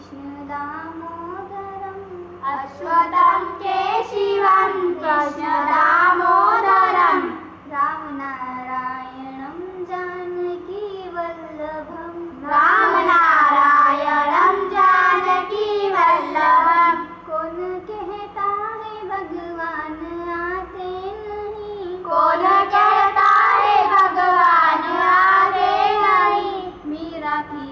कृष्ण दामोदरम् अच्युतं केशवं कृष्ण दामोदरम् रामनारायणं जानकी वल्लभम् रामनारायणं जानकी वल्लभम्। कौन कहता है भगवान आते नहीं, कौन कहता है भगवान आते नहीं, मीरा की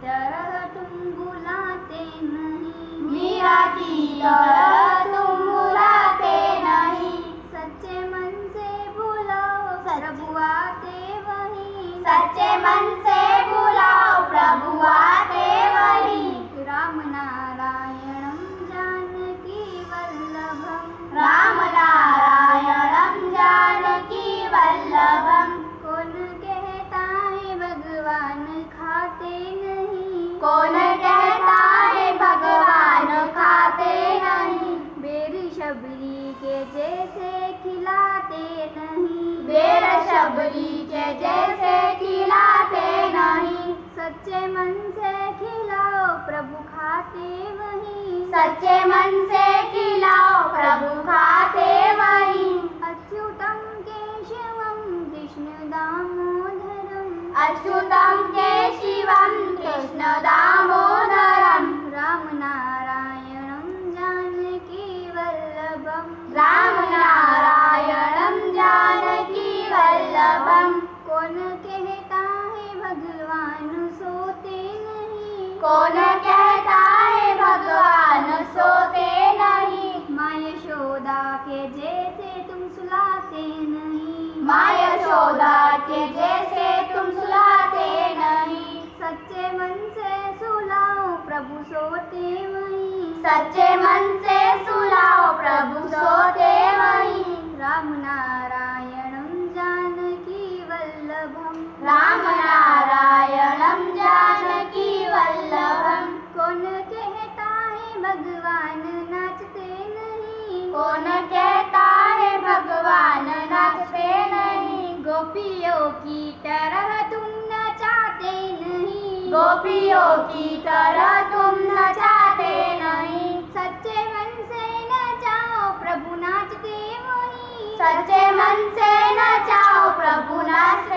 तरह तुम बुलाते नहीं, मीरा की तरह तुम बुलाते नहीं। सच्चे मन से बुलाओ प्रभु आते वही, सच्चे मन से बुलाओ प्रभु आते वही। राम नारायणं जानकी वल्लभम् रामनारायणं जानकी वल्लभम्। कौन कहता है भगवान खाते नहीं, कौन कहता है भगवान खाते नहीं, बेर शबरी के जैसे खिलाते नहीं, बेर शबरी के जैसे खिलाते नहीं। सच्चे मन से खिलाओ प्रभु खाते वही, सच्चे मन से खिलाओ प्रभु खाते वही। अच्युतं केशवं कृष्ण दामोदरम् अच्युतं केशवं कृष्ण दामोदरम् रामनारायणं जानकी वल्लभम् रामनारायणं जानकी वल्लभम्। कौन कहता है भगवान सोते नहीं, कौन कहता है भगवान सोते नहीं, माँ यशोदा के जैसे तुम सुलाते नहीं, माँ यशोदा के जैसे तुम सुलाते नहीं। सच्चे मन से सुलाओ प्रभु सोते वही, सच्चे मन से सुलाओ प्रभु सोते वही। रामनारायणं जानकी वल्लभम् रामनारायणं जानकी वल्लभम्। कौन कहता है भगवान नाचते नहीं, कौन कहता है भगवान नाचते नहीं, गोपियों की तरह तुम नचाते नहीं, गोपियों की तरह तुम नचाते नहीं। सच्चे मन से नचाओ प्रभु नाचते वही, सच्चे मन से नचाओ प्रभु नाचते